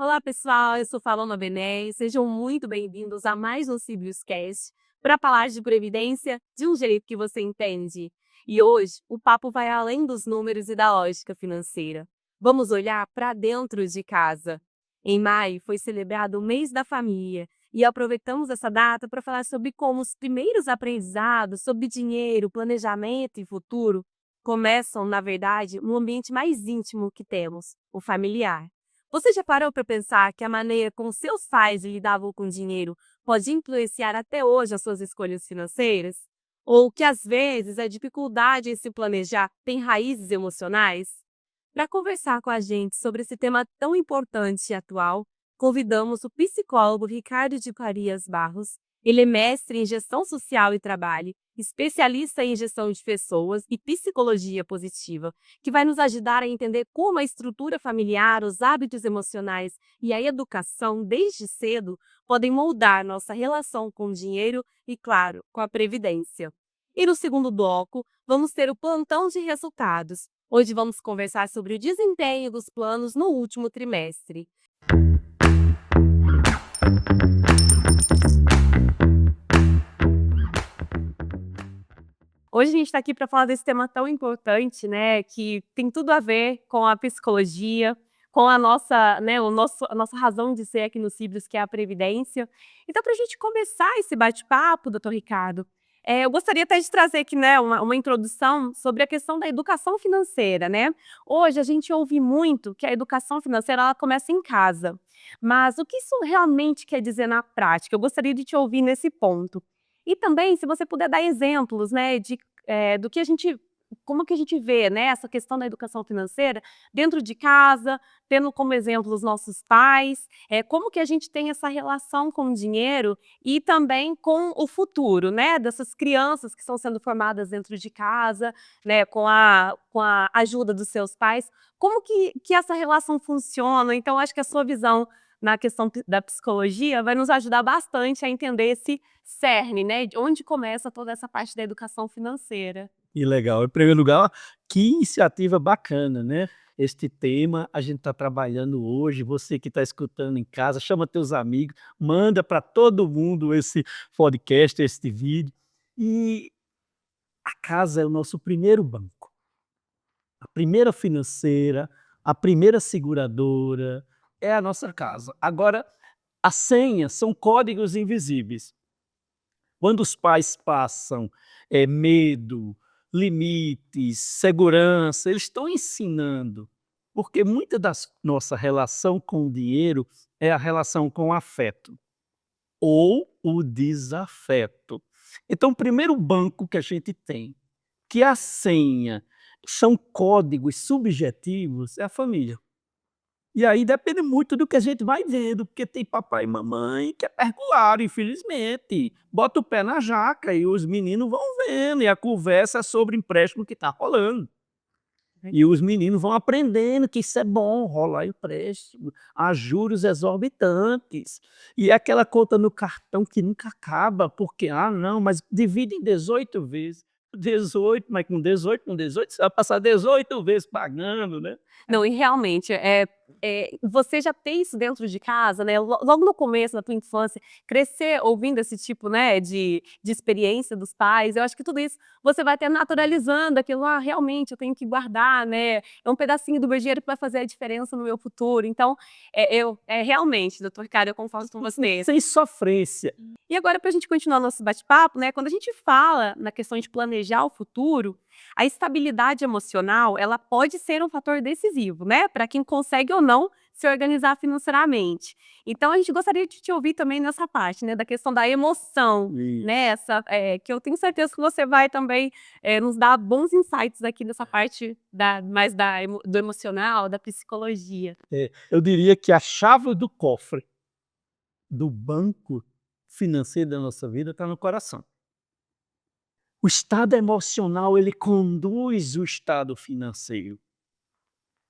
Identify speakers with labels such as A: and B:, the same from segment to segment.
A: Olá, pessoal. Eu sou Paloma Bené. Sejam muito bem-vindos a mais um Cibios Cast para falar de previdência de um jeito que você entende. E hoje o papo vai além dos números e da lógica financeira. Vamos olhar para dentro de casa. Em maio foi celebrado o Mês da Família e aproveitamos essa data para falar sobre como os primeiros aprendizados sobre dinheiro, planejamento e futuro começam, na verdade, no ambiente mais íntimo que temos, o familiar. Você já parou para pensar que a maneira como seus pais lidavam com dinheiro pode influenciar até hoje as suas escolhas financeiras? Ou que às vezes a dificuldade em se planejar tem raízes emocionais? Para conversar com a gente sobre esse tema tão importante e atual, convidamos o psicólogo Ricardo de Farias Barros. Ele é mestre em gestão social e trabalho, especialista em gestão de pessoas e psicologia positiva, que vai nos ajudar a entender como a estrutura familiar, os hábitos emocionais e a educação desde cedo podem moldar nossa relação com o dinheiro e, claro, com a previdência. E no segundo bloco, vamos ter o plantão de resultados. Hoje vamos conversar sobre o desempenho dos planos no último trimestre. Hoje a gente está aqui para falar desse tema tão importante, né, que tem tudo a ver com a psicologia, com a nossa, né, a nossa razão de ser aqui no Cibros, que é a previdência. Então, para a gente começar esse bate-papo, doutor Ricardo, eu gostaria até de trazer aqui, né, uma introdução sobre a questão da educação financeira, né? Hoje a gente ouve muito que a educação financeira ela começa em casa, mas o que isso realmente quer dizer na prática? Eu gostaria de te ouvir nesse ponto. E também, se você puder dar exemplos, né, do que a gente como que a gente vê, né, essa questão da educação financeira dentro de casa, tendo como exemplo os nossos pais, como que a gente tem essa relação com o dinheiro e também com o futuro, né, dessas crianças que estão sendo formadas dentro de casa, né, com a ajuda dos seus pais. Como que essa relação funciona? Então acho que a sua visão na questão da psicologia vai nos ajudar bastante a entender esse cerne, né, de onde começa toda essa parte da educação financeira.
B: Que legal. Em primeiro lugar, que iniciativa bacana, né? Este tema a gente está trabalhando hoje. Você que está escutando em casa, chama teus amigos, manda para todo mundo esse podcast, este vídeo. E a casa é o nosso primeiro banco, a primeira financeira, a primeira seguradora, é a nossa casa. Agora, as senhas são códigos invisíveis. Quando os pais passam medo, limites, segurança, eles estão ensinando, porque muita da nossa relação com o dinheiro é a relação com o afeto ou o desafeto. Então, o primeiro banco que a gente tem, que a senha são códigos subjetivos, é a família. E aí depende muito do que a gente vai vendo, porque tem papai e mamãe que é pergolado, infelizmente. Bota o pé na jaca e os meninos vão vendo, e a conversa é sobre empréstimo que está rolando. E os meninos vão aprendendo que isso é bom, rolar empréstimo, a juros exorbitantes. E é aquela conta no cartão que nunca acaba, porque, ah, não, mas divide em 18 vezes. 18, mas com 18 você vai passar 18 vezes pagando, né?
A: Não, e realmente, você já ter isso dentro de casa, né, logo no começo da tua infância, crescer ouvindo esse tipo, né, de experiência dos pais, eu acho que tudo isso você vai até naturalizando aquilo: "Ah, realmente eu tenho que guardar, né, é um pedacinho do meu dinheiro que vai fazer a diferença no meu futuro". Então, realmente, doutor Ricardo, eu concordo com você.
B: Sem sofrência.
A: E agora para a gente continuar nosso bate-papo, né, quando a gente fala na questão de planejar o futuro, a estabilidade emocional, ela pode ser um fator decisivo, né, para quem consegue ou não se organizar financeiramente. Então a gente gostaria de te ouvir também nessa parte, né, da questão da emoção, né,
B: Isso.
A: que eu tenho certeza que você vai também, nos dar bons insights aqui nessa parte do emocional, da psicologia.
B: Eu diria que a chave do cofre do banco financeiro da nossa vida está no coração. O estado emocional, ele conduz o estado financeiro.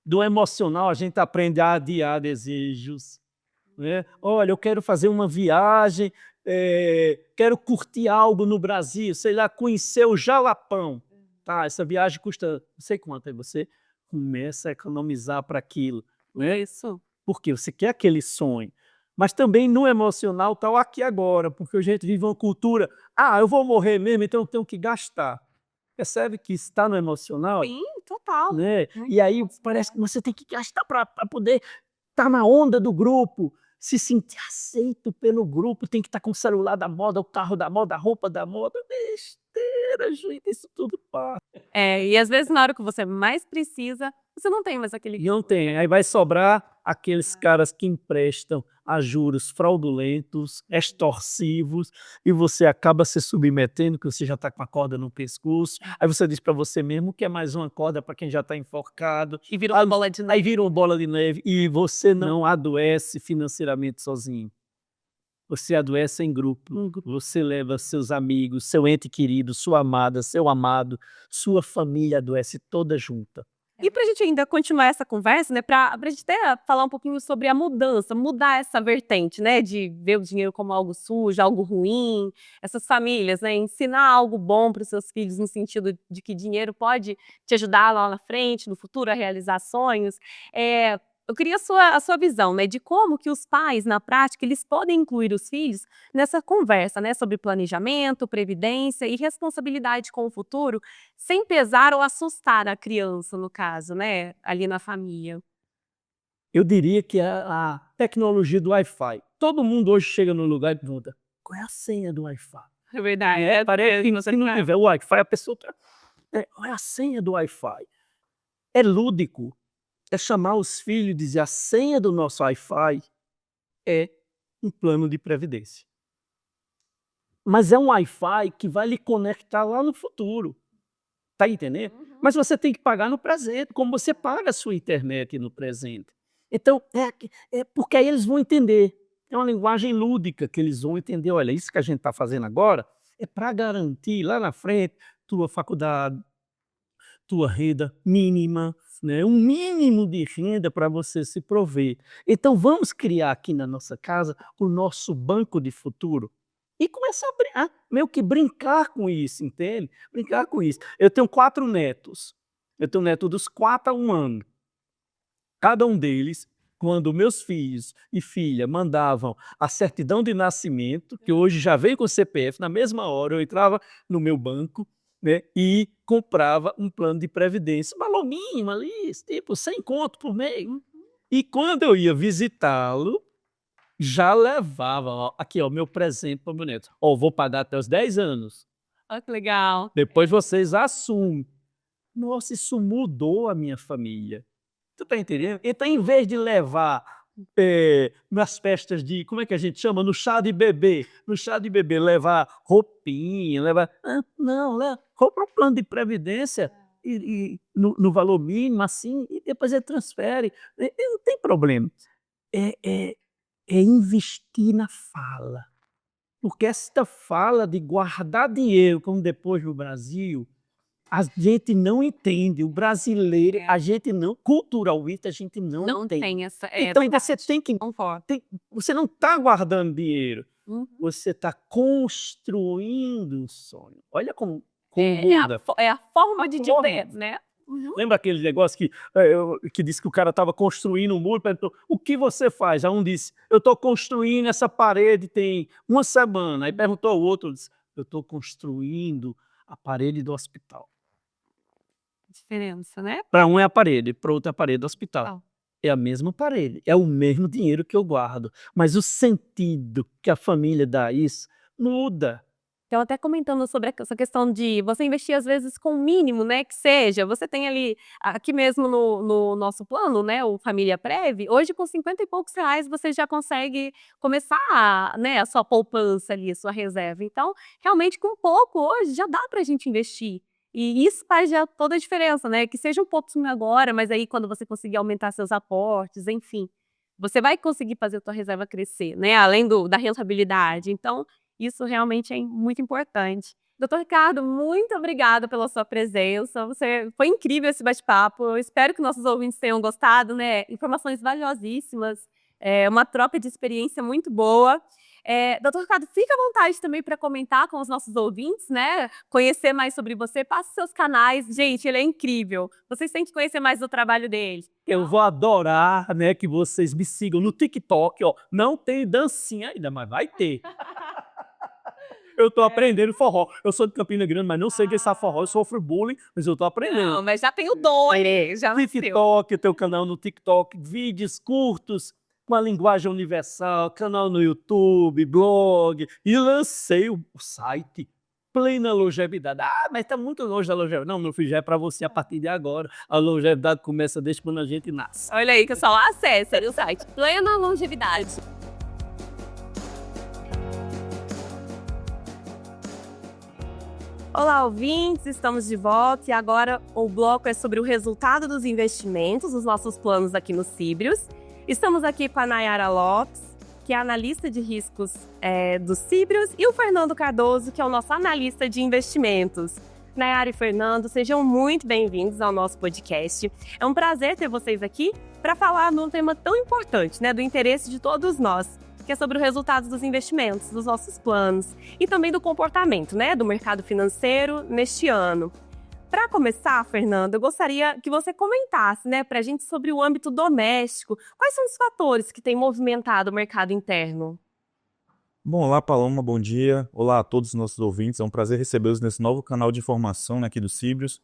B: Do emocional, a gente aprende a adiar desejos, né? Olha, eu quero fazer uma viagem, quero curtir algo no Brasil, sei lá, conhecer o Jalapão. Tá, essa viagem custa não sei quanto, aí você começa a economizar para aquilo, né?
A: Isso.
B: porque você quer aquele sonho. Mas também no emocional está o aqui e agora, porque a gente vive uma cultura, eu vou morrer mesmo, então eu tenho que gastar. Percebe que está no emocional,
A: Sim, total.
B: né? E aí parece que você tem que gastar para poder estar na onda do grupo, se sentir aceito pelo grupo, tem que estar com o celular da moda, o carro da moda, a roupa da moda. Besteira, gente, isso tudo passa.
A: E às vezes na hora que você mais precisa, você não tem mais aquele.
B: E não tem, aí vai sobrar aqueles caras que emprestam a juros fraudulentos, extorsivos, e você acaba se submetendo, que você já está com a corda no pescoço, aí você diz para você mesmo que é mais uma corda para quem já está enforcado,
A: E vira uma bola de
B: aí
A: neve.
B: vira uma bola de neve e você não adoece financeiramente sozinho. Você adoece em grupo, você leva seus amigos, seu ente querido, sua amada, seu amado, sua família adoece toda junta.
A: E para a gente ainda continuar essa conversa, né, para a gente até falar um pouquinho sobre a mudança, mudar essa vertente, né, de ver o dinheiro como algo sujo, algo ruim, essas famílias, né, ensinar algo bom para os seus filhos no sentido de que dinheiro pode te ajudar lá na frente, no futuro, a realizar sonhos. Eu queria a sua visão, né, de como que os pais, na prática, eles podem incluir os filhos nessa conversa, né, sobre planejamento, previdência e responsabilidade com o futuro, sem pesar ou assustar a criança, no caso, né, ali na família.
B: Eu diria que a tecnologia do Wi-Fi. Todo mundo hoje chega no lugar e pergunta: "Qual é a senha do Wi-Fi?".
A: É verdade.
B: Parece que se não tiver o Wi-Fi, a pessoa tá "Qual é a senha do Wi-Fi?". É lúdico, é chamar os filhos e dizer: "A senha do nosso Wi-Fi é um plano de previdência". Mas é um Wi-Fi que vai lhe conectar lá no futuro, tá entendendo? Mas você tem que pagar no presente, como você paga a sua internet no presente. Então, porque aí eles vão entender. É uma linguagem lúdica que eles vão entender. Olha, isso que a gente está fazendo agora é para garantir lá na frente tua faculdade, tua renda mínima, né? Um mínimo de renda para você se prover. Então, vamos criar aqui na nossa casa o nosso banco de futuro e começar a meio que brincar com isso, entende? Brincar com isso. Eu tenho 4 netos. Eu tenho neto dos 4 a 1 ano. Cada um deles, quando meus filhos e filha mandavam a certidão de nascimento, que hoje já vem com o CPF, na mesma hora eu entrava no meu banco, né, e comprava um plano de previdência, um valor mínimo ali, tipo 100 conto por mês. E quando eu ia visitá-lo, já levava, ó, aqui ó, meu presente para o meu neto. Ó, vou pagar até os 10 anos,
A: Olha que legal.
B: depois vocês assumem. Nossa, isso mudou a minha família. Tu tá entendendo? Então, em vez de levar, nas festas de como é que a gente chama? No chá de bebê levar roupinha, levar não, compra um plano de previdência e no valor mínimo, assim, e depois ele transfere, não tem problema. É é é investir na fala, porque esta fala de guardar dinheiro, como depois no Brasil, a gente não entende, o brasileiro, a gente não culturalmente, a gente não
A: Não
B: entende.
A: tem essa.
B: Então
A: Verdade.
B: você tem que
A: Concordo.
B: você não está guardando dinheiro,
A: Uhum.
B: você está construindo um sonho. Olha como
A: É a
B: muda.
A: é a forma de
B: Forma.
A: dizer, né.
B: Lembra aquele negócio que disse que o cara estava construindo um muro, perguntou: "O que você faz?". Aí um disse: "Eu estou construindo essa parede tem uma semana". Aí perguntou ao outro, disse: "Eu estou construindo a parede do hospital".
A: Diferença, né.
B: Para um é a parede, para o outro é a parede do hospital.
A: Total.
B: É a mesma parede, é o mesmo dinheiro que eu guardo, mas o sentido que a família dá a isso muda.
A: Então, até comentando sobre essa questão de você investir, às vezes, com o mínimo, né, que seja, você tem ali, aqui mesmo no nosso plano, né, o Família Prev, hoje com 50 e poucos reais você já consegue começar, né, a sua poupança ali, a sua reserva. Então, realmente com pouco hoje já dá pra gente investir. E isso faz já toda a diferença, né, que seja um pouquinho agora, mas aí quando você conseguir aumentar seus aportes, enfim, você vai conseguir fazer a tua reserva crescer, né, além da rentabilidade. Então, isso realmente é muito importante. Doutor Ricardo, muito obrigada pela sua presença. Foi incrível esse bate-papo. Eu espero que nossos ouvintes tenham gostado, né? Informações valiosíssimas, uma troca de experiência muito boa. Doutor Ricardo, fica à vontade também para comentar com os nossos ouvintes, né? Conhecer mais sobre você, passe seus canais. Gente, ele é incrível. Vocês têm que conhecer mais do trabalho dele.
B: Eu vou adorar, né, que vocês me sigam no TikTok, ó. Não tem dancinha ainda, mas vai ter. Eu tô aprendendo forró. Eu sou de Campina Grande, mas não sei dançar forró. Eu sofro bullying, mas eu tô aprendendo.
A: Não, mas já tem o dom, já nasceu.
B: TikTok, teu canal no TikTok, vídeos curtos com a linguagem universal, canal no YouTube, blog, e lancei o site Plena Longevidade. Ah, mas tá muito longe da longevidade. Não, meu filho, já é para você a partir de agora. A longevidade começa desde quando a gente nasce.
A: Olha aí, pessoal, acesse o site Plena Longevidade. Olá, ouvintes, estamos de volta e agora o bloco é sobre o resultado dos investimentos, os nossos planos aqui no Cibrius. Estamos aqui com a Nayara Lopes, que é analista de riscos do Cibrius, e o Fernando Cardoso, que é o nosso analista de investimentos. Nayara e Fernando, sejam muito bem-vindos ao nosso podcast. É um prazer ter vocês aqui para falar num tema tão importante, né, do interesse de todos nós, que é sobre o resultado dos investimentos, dos nossos planos e também do comportamento, né, do mercado financeiro neste ano. Para começar, Fernando, eu gostaria que você comentasse, né, para a gente sobre o âmbito doméstico. Quais são os fatores que têm movimentado o mercado interno?
C: Bom, olá Paloma, bom dia. Olá a todos os nossos ouvintes. É um prazer recebê-los nesse novo canal de informação, né, aqui do Cibrius.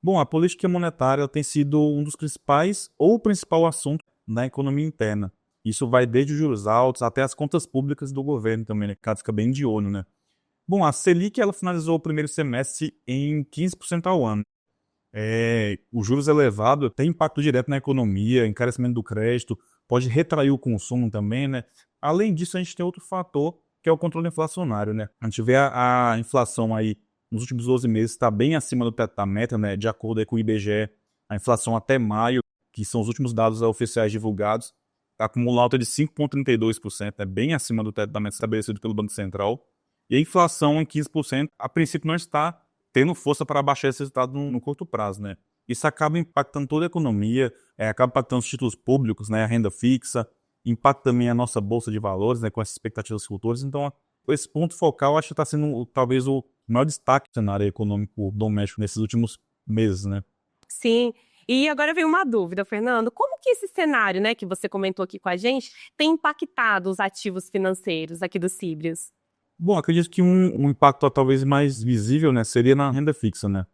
C: Bom, a política monetária tem sido um dos principais ou o principal assunto na economia interna. Isso vai desde os juros altos até as contas públicas do governo também, né? Que fica bem de olho, né? Bom, a Selic, ela finalizou o primeiro semestre em 15% ao ano. Os juros elevados têm impacto direto na economia, encarecimento do crédito, pode retrair o consumo também, né? Além disso, a gente tem outro fator, que é o controle inflacionário, né? A gente vê a inflação aí nos últimos 12 meses está bem acima do teto da meta, né? De acordo aí com o IBGE, a inflação até maio, que são os últimos dados oficiais divulgados, acumula alta de 5,32%, é bem acima do teto da meta estabelecido pelo Banco Central. E a inflação em 15%, a princípio não está tendo força para abaixar esse resultado no curto prazo, né? Isso acaba impactando toda a economia, acaba impactando os títulos públicos, né? A renda fixa, impacta também a nossa bolsa de valores, né? Com essas expectativas futuras. Então, esse ponto focal acho que está sendo talvez o maior destaque do cenário econômico doméstico nesses últimos meses, né?
A: Sim. E agora vem uma dúvida, Fernando. Como que esse cenário, né, que você comentou aqui com a gente, tem impactado os ativos financeiros aqui do Cibrius?
C: Bom, acredito que um impacto talvez mais visível, né, seria na renda fixa, né?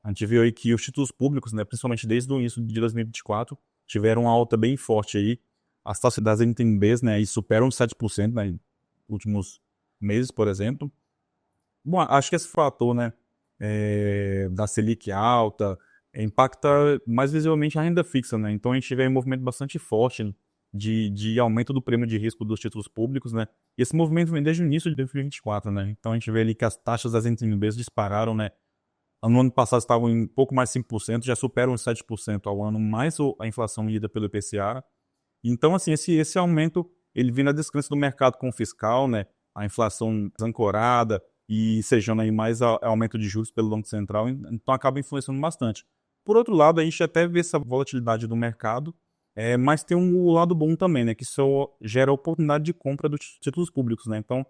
C: A gente viu aí que os títulos públicos, né, principalmente desde o início de 2024, tiveram uma alta bem forte aí. As taxas das NTNBs, né, aí superam 7%, né, nos últimos meses, por exemplo. Bom, acho que esse fator, né, da Selic alta, impacta mais visivelmente a renda fixa, né? Então a gente vê um movimento bastante forte de aumento do prêmio de risco dos títulos públicos, né? E esse movimento vem desde o início de 2024, né? Então a gente vê ali que as taxas das NTNBs dispararam, né? No ano passado estavam em pouco mais de 5%, já superam os 7% ao ano, mais a inflação medida pelo IPCA. Então, assim, esse aumento, ele vem na descrença do mercado com o fiscal, né? A inflação desancorada e sejando aí mais aumento de juros pelo Banco Central, então acaba influenciando bastante. Por outro lado, a gente até vê essa volatilidade do mercado, mas tem um lado bom também, né? Que isso gera oportunidade de compra dos títulos públicos, né? Então,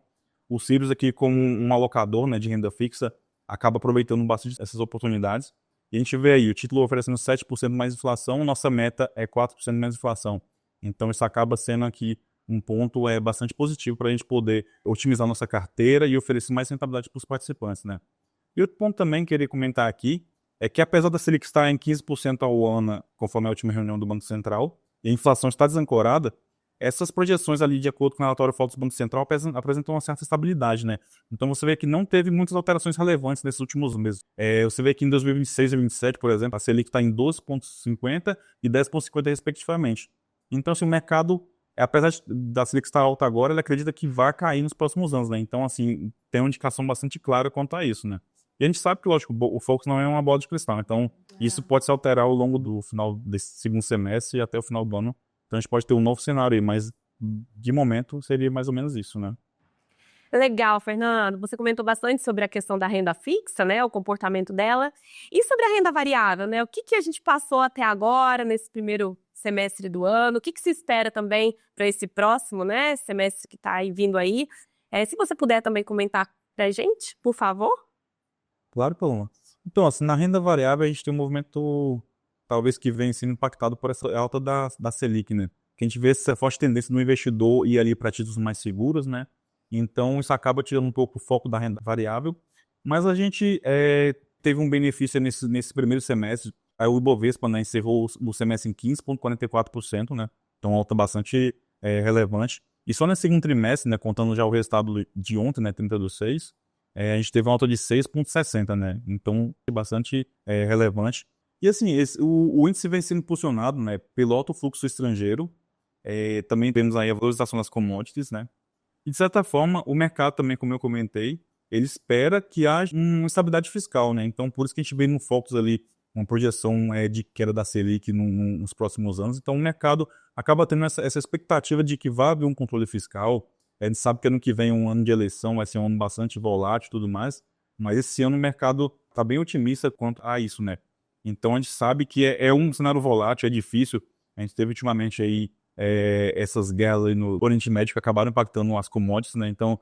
C: o Cibrius aqui como um alocador, né, de renda fixa, acaba aproveitando bastante essas oportunidades. E a gente vê aí o título oferecendo 7% mais inflação, nossa meta é 4% menos inflação. Então, isso acaba sendo aqui um ponto bastante positivo para a gente poder otimizar nossa carteira e oferecer mais rentabilidade para os participantes, né? E outro ponto também que eu queria comentar aqui é que apesar da Selic estar em 15% ao ano, conforme a última reunião do Banco Central, e a inflação está desancorada, essas projeções ali, de acordo com o relatório FONC do Banco Central, apresentam uma certa estabilidade, né? Então você vê que não teve muitas alterações relevantes nesses últimos meses. Você vê que em 2026 e 2027, por exemplo, a Selic está em 12,50 e 10,50 respectivamente. Então, assim, o mercado, apesar da Selic estar alta agora, ele acredita que vai cair nos próximos anos, né? Então, assim, tem uma indicação bastante clara quanto a isso, né? E a gente sabe que, lógico, o Focus não é uma bola de cristal, então isso pode se alterar ao longo do final desse segundo semestre e até o final do ano. Então a gente pode ter um novo cenário aí, mas de momento seria mais ou menos isso, né?
A: Legal, Fernando. Você comentou bastante sobre a questão da renda fixa, né, o comportamento dela, e sobre a renda variável, né? O que a gente passou até agora nesse primeiro semestre do ano? O que se espera também para esse próximo, né, semestre que está aí vindo aí? Se você puder também comentar para a gente, por favor.
C: Claro, Paloma. Então, assim, na renda variável a gente tem um movimento, talvez, que vem sendo impactado por essa alta da Selic, né? Que a gente vê essa forte tendência do investidor ir ali para títulos mais seguros, né? Então, isso acaba tirando um pouco o foco da renda variável. Mas a gente teve um benefício nesse primeiro semestre. Aí o Ibovespa, né, encerrou o semestre em 15,44%, né? Então, alta bastante relevante. E só nesse segundo trimestre, né, contando já o resultado de ontem, né, 30/6, a gente teve uma alta de 6,60, né? Então, é bastante relevante. E assim, o índice vem sendo impulsionado, né, pelo alto fluxo estrangeiro. Também temos aí a valorização das commodities, né? E de certa forma, o mercado também, como eu comentei, ele espera que haja uma estabilidade fiscal, né? Então, por isso que a gente vê no Focus ali uma projeção de queda da Selic nos próximos anos. Então, o mercado acaba tendo essa expectativa de que vai haver um controle fiscal. A gente sabe que ano que vem é um ano de eleição, vai ser um ano bastante volátil e tudo mais, mas esse ano o mercado está bem otimista quanto a isso, né? Então, a gente sabe que é um cenário volátil, é difícil. A gente teve ultimamente aí essas guerras aí no Oriente Médio que acabaram impactando as commodities, né? Então,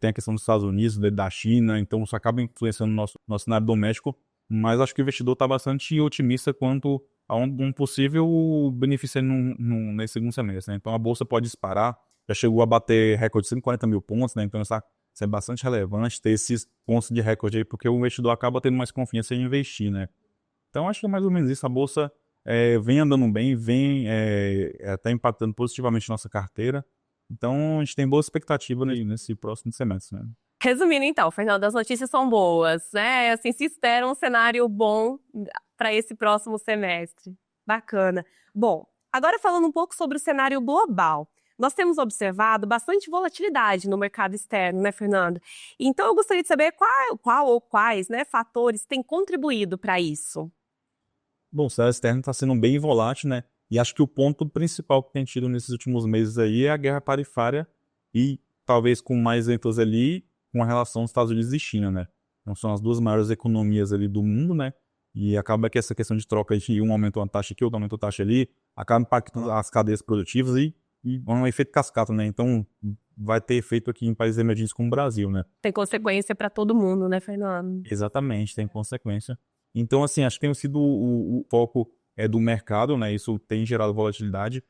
C: tem a questão dos Estados Unidos, da China, então isso acaba influenciando o nosso cenário doméstico, mas acho que o investidor está bastante otimista quanto a um possível benefício nesse segundo semestre, né? Então, a Bolsa pode disparar, já chegou a bater recorde de 140 mil pontos, né? Então, isso é bastante relevante ter esses pontos de recorde aí, porque o investidor acaba tendo mais confiança em investir, né? Então, acho que é mais ou menos isso. A Bolsa vem andando bem, vem até impactando positivamente nossa carteira. Então, a gente tem boa expectativa nesse próximo semestre, né?
A: Resumindo então, Fernando, as notícias são boas, né? Assim, se espera um cenário bom para esse próximo semestre. Bacana. Bom, agora falando um pouco sobre o cenário global. Nós temos observado bastante volatilidade no mercado externo, né, Fernando? Então, eu gostaria de saber qual ou quais, né, fatores têm contribuído para isso.
C: Bom, o cenário externo está sendo bem volátil, né? E acho que o ponto principal que tem tido nesses últimos meses aí é a guerra tarifária e talvez com mais ênfase ali com a relação dos Estados Unidos e China, né? Então são as duas maiores economias ali do mundo, né? E acaba que essa questão de troca de um aumentou uma taxa aqui, outro aumentou a taxa ali, acaba impactando as cadeias produtivas e é um efeito cascata, né? Então vai ter efeito aqui em países emergentes como o Brasil, né?
A: Tem consequência para todo mundo, né, Fernando?
C: Exatamente, tem consequência. Então, assim, acho que tem sido o foco do mercado, né? Isso tem gerado volatilidade.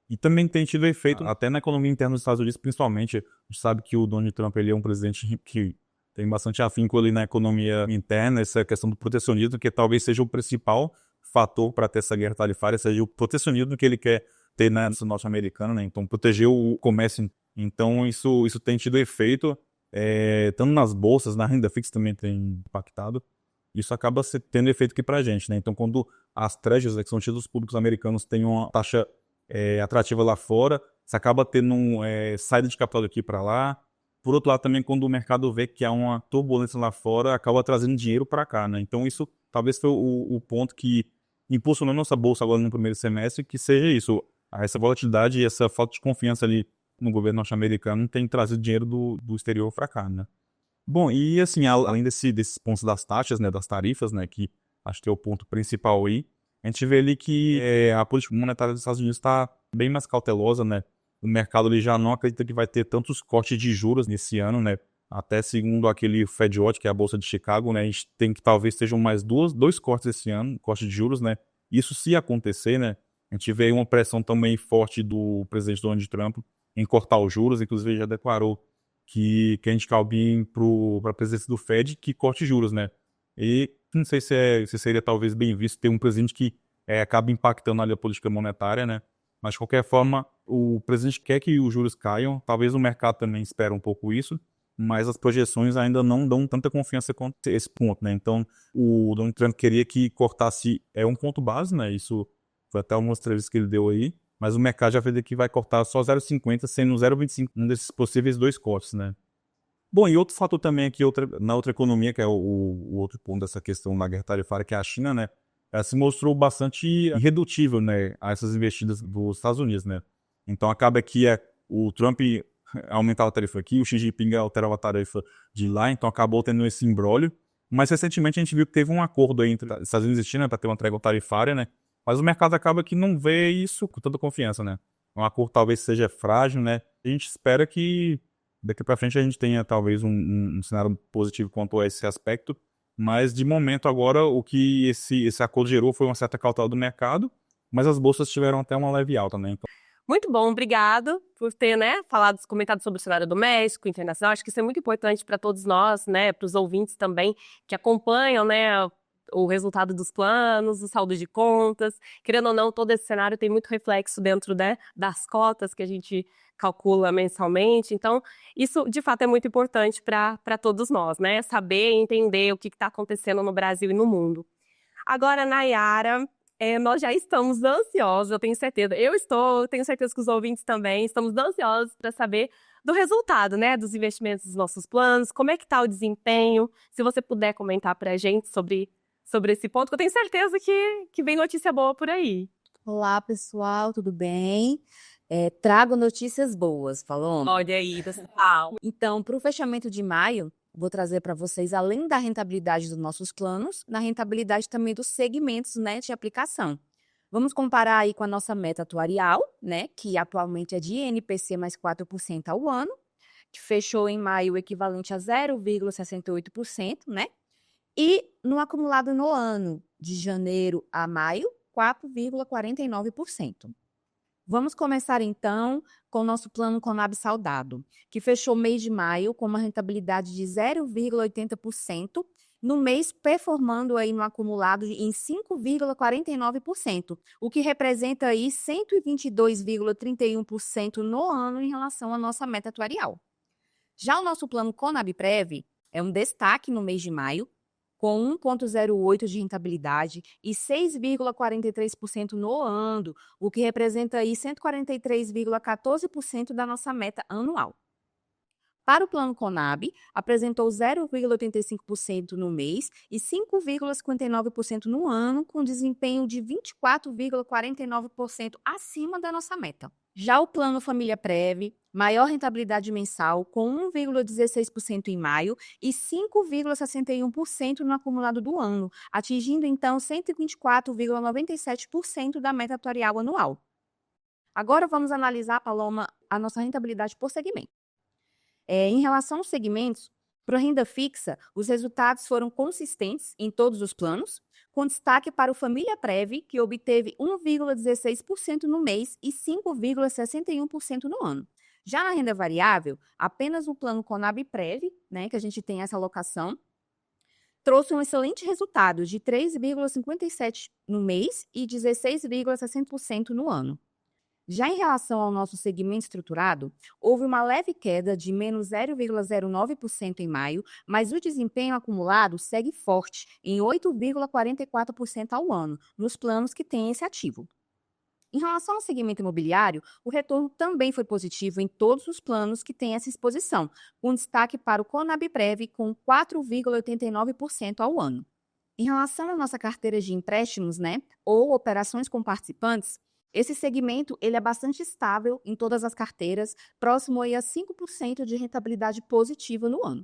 C: E também tem tido efeito até na economia interna dos Estados Unidos, principalmente. A gente sabe que o Donald Trump ele é um presidente que tem bastante afinco ali na economia interna, essa questão do protecionismo, que talvez seja o principal fator para ter essa guerra tarifária, seja o protecionismo que ele quer ter na norte-americana, né? Então, proteger o comércio. Então, isso tem tido efeito, tanto nas bolsas, na renda fixa também tem impactado. Isso acaba tendo efeito aqui pra gente, né? Então, quando as treasuries, que são títulos públicos americanos, têm uma taxa atrativa lá fora, você acaba tendo saída de capital daqui para lá. Por outro lado, também, quando o mercado vê que há uma turbulência lá fora, acaba trazendo dinheiro para cá, né? Então, isso talvez foi o ponto que impulsionou nossa bolsa agora no primeiro semestre, que seja isso. Essa volatilidade e essa falta de confiança ali no governo norte-americano tem trazido dinheiro do exterior para cá, né? Bom, e assim, além desses pontos das taxas, né, das tarifas, né, que acho que é o ponto principal aí, a gente vê ali que a política monetária dos Estados Unidos está bem mais cautelosa, né? O mercado ali já não acredita que vai ter tantos cortes de juros nesse ano, né? Até segundo aquele FedWatch, que é a Bolsa de Chicago, né? A gente tem que talvez sejam mais dois cortes esse ano, corte de juros, né? Isso se acontecer, né? A gente vê uma pressão também forte do presidente Donald Trump em cortar os juros, inclusive ele já declarou que a gente cabe para a presidência do Fed que corte juros, né? E não sei se seria talvez bem visto ter um presidente que acaba impactando ali a política monetária, né? Mas, de qualquer forma, o presidente quer que os juros caiam, talvez o mercado também espera um pouco isso, mas as projeções ainda não dão tanta confiança quanto esse ponto, né? Então, o Donald Trump queria que cortasse um ponto base, né? Isso foi até algumas entrevistas que ele deu aí, mas o mercado já vê que vai cortar só 0,50, sendo 0,25 um desses possíveis dois cortes, né? Bom, e outro fator também aqui, na outra economia, que é o outro ponto dessa questão da guerra tarifária, que é a China, né? Ela se mostrou bastante irredutível, né, a essas investidas dos Estados Unidos, né? Então acaba que o Trump aumentava a tarifa aqui, o Xi Jinping alterava a tarifa de lá, então acabou tendo esse imbróglio. Mas recentemente a gente viu que teve um acordo aí entre Estados Unidos e China para ter uma trégua tarifária, né? Mas o mercado acaba que não vê isso com tanta confiança, né? Um acordo talvez seja frágil, né? A gente espera que daqui para frente a gente tenha talvez um cenário positivo quanto a esse aspecto, mas de momento agora o que esse acordo gerou foi uma certa cautela do mercado, mas as bolsas tiveram até uma leve alta, né? Então,
A: Muito bom, obrigado por ter, né, comentado sobre o cenário doméstico, internacional. Acho que isso é muito importante para todos nós, né, para os ouvintes também que acompanham, né, o resultado dos planos, o saldo de contas. Querendo ou não, todo esse cenário tem muito reflexo dentro, né, das cotas que a gente calcula mensalmente. Então, isso de fato é muito importante para todos nós, né, saber e entender o que está acontecendo no Brasil e no mundo. Agora, Nayara, nós já estamos ansiosos, eu tenho certeza. Tenho certeza que os ouvintes também estamos ansiosos para saber do resultado, né, dos investimentos dos nossos planos, como é que está o desempenho. Se você puder comentar para a gente sobre esse ponto, que eu tenho certeza que vem notícia boa por aí.
D: Olá, pessoal, tudo bem? Trago notícias boas, falou?
A: Olha aí, pessoal.
D: Então, para o fechamento de maio, vou trazer para vocês, além da rentabilidade dos nossos planos, na rentabilidade também dos segmentos, né, de aplicação. Vamos comparar aí com a nossa meta atuarial, né, que atualmente é de INPC mais 4% ao ano, que fechou em maio equivalente a 0,68%, né? E no acumulado no ano, de janeiro a maio, 4,49%. Vamos começar então com o nosso plano Conab Saudado, que fechou o mês de maio com uma rentabilidade de 0,80%, no mês performando aí no acumulado em 5,49%, o que representa aí 122,31% no ano em relação à nossa meta atuarial. Já o nosso plano Conab Prev é um destaque no mês de maio, com 1,08% de rentabilidade e 6,43% no ano, o que representa aí 143,14% da nossa meta anual. Para o plano Conab, apresentou 0,85% no mês e 5,59% no ano, com desempenho de 24,49% acima da nossa meta. Já o plano Família Prev, maior rentabilidade mensal, com 1,16% em maio e 5,61% no acumulado do ano, atingindo então 124,97% da meta atuarial anual. Agora vamos analisar, Paloma, a nossa rentabilidade por segmento. Em relação aos segmentos, para a renda fixa, os resultados foram consistentes em todos os planos, com destaque para o Família Prev, que obteve 1,16% no mês e 5,61% no ano. Já na renda variável, apenas o plano Conab Prev, né, que a gente tem essa alocação, trouxe um excelente resultado de 3,57% no mês e 16,60% no ano. Já em relação ao nosso segmento estruturado, houve uma leve queda de menos 0,09% em maio, mas o desempenho acumulado segue forte, em 8,44% ao ano, nos planos que têm esse ativo. Em relação ao segmento imobiliário, o retorno também foi positivo em todos os planos que têm essa exposição, com destaque para o Conab Prev com 4,89% ao ano. Em relação à nossa carteira de empréstimos, né, ou operações com participantes, esse segmento ele é bastante estável em todas as carteiras, próximo aí a 5% de rentabilidade positiva no ano.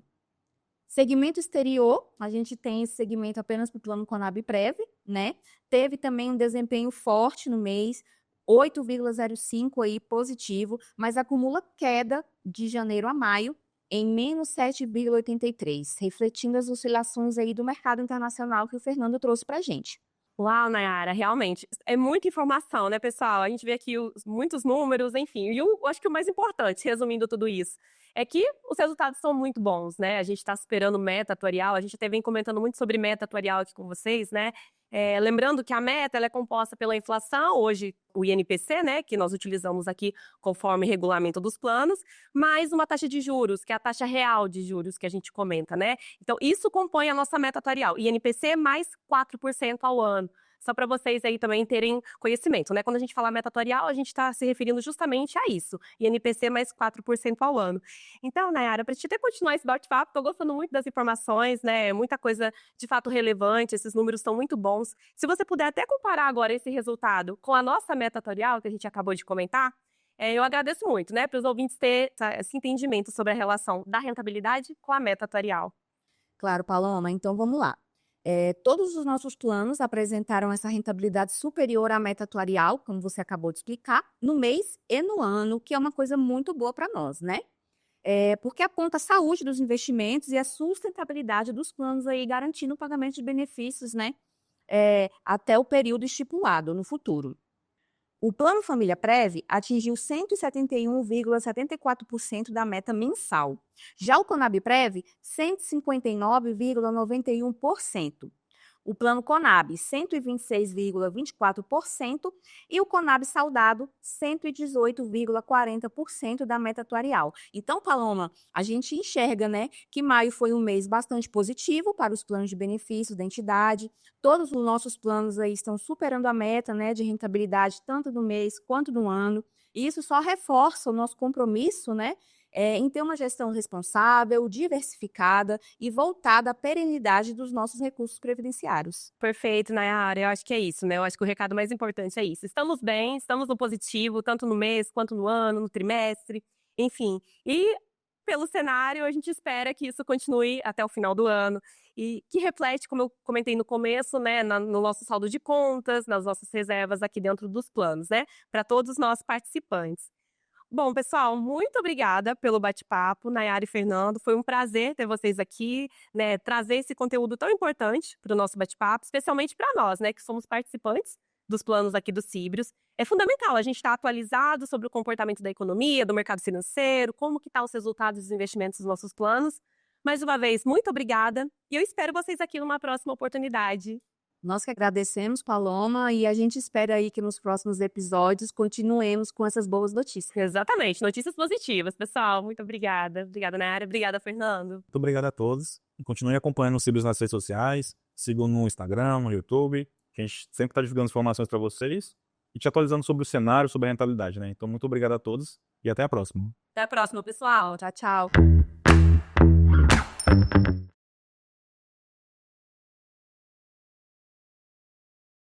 D: Segmento exterior, a gente tem esse segmento apenas para o plano Conab Prev, né? Teve também um desempenho forte no mês, 8,05 aí positivo, mas acumula queda de janeiro a maio em menos 7,83, refletindo as oscilações aí do mercado internacional que o Fernando trouxe para a gente.
A: Uau, Nayara, realmente. É muita informação, né, pessoal? A gente vê aqui muitos números, enfim. E eu acho que o mais importante, resumindo tudo isso, é que os resultados são muito bons, né? A gente está esperando meta atuarial, a gente até vem comentando muito sobre meta atuarial aqui com vocês, né? Lembrando que a meta ela é composta pela inflação, hoje o INPC, né, que nós utilizamos aqui conforme regulamento dos planos, mais uma taxa de juros, que é a taxa real de juros que a gente comenta, né? Então, isso compõe a nossa meta atuarial. INPC mais 4% ao ano. Só para vocês aí também terem conhecimento, né? Quando a gente fala meta atuarial, a gente está se referindo justamente a isso. INPC mais 4% ao ano. Então, Nayara, para te até continuar esse bate-papo, estou gostando muito das informações, né? Muita coisa de fato relevante, esses números são muito bons. Se você puder até comparar agora esse resultado com a nossa meta atuarial, que a gente acabou de comentar, eu agradeço muito, né? Para os ouvintes terem esse entendimento sobre a relação da rentabilidade com a meta atuarial.
D: Claro, Paloma, então vamos lá. Todos os nossos planos apresentaram essa rentabilidade superior à meta atuarial, como você acabou de explicar, no mês e no ano, que é uma coisa muito boa para nós, né? Porque aponta a saúde dos investimentos e a sustentabilidade dos planos aí, garantindo o pagamento de benefícios, né? Até o período estipulado no futuro. O Plano Família Prev atingiu 171,74% da meta mensal. Já o Conab Prev, 159,91%. O Plano Conab, 126,24% e o Conab Saudado, 118,40% da meta atuarial. Então, Paloma, a gente enxerga, né, que maio foi um mês bastante positivo para os planos de benefício da entidade. Todos os nossos planos aí estão superando a meta, né, de rentabilidade tanto no mês quanto no ano. E isso só reforça o nosso compromisso, né, em ter uma gestão responsável, diversificada e voltada à perenidade dos nossos recursos previdenciários.
A: Perfeito, Nayara. Eu acho que é isso, né? Eu acho que o recado mais importante é isso. Estamos bem, estamos no positivo, tanto no mês quanto no ano, no trimestre, enfim. E pelo cenário, a gente espera que isso continue até o final do ano e que reflete, como eu comentei no começo, né, no nosso saldo de contas, nas nossas reservas aqui dentro dos planos, né, para todos nós participantes. Bom, pessoal, muito obrigada pelo bate-papo, Nayara e Fernando. Foi um prazer ter vocês aqui, né, trazer esse conteúdo tão importante para o nosso bate-papo, especialmente para nós, né, que somos participantes dos planos aqui do Síbrios. É fundamental a gente estar atualizado sobre o comportamento da economia, do mercado financeiro, como que estão os resultados dos investimentos dos nossos planos. Mais uma vez, muito obrigada e eu espero vocês aqui numa próxima oportunidade.
D: Nós que agradecemos, Paloma, e a gente espera aí que nos próximos episódios continuemos com essas boas notícias.
A: Exatamente, notícias positivas, pessoal. Muito obrigada. Obrigada, Nayara. Obrigada, Fernando.
C: Muito obrigado a todos. E continuem acompanhando o Síbrios nas redes sociais. Sigam no Instagram, no YouTube, que a gente sempre está divulgando informações para vocês e te atualizando sobre o cenário, sobre a rentabilidade, né? Então, muito obrigado a todos e até a próxima.
A: Até a próxima, pessoal.
D: Tchau, tchau.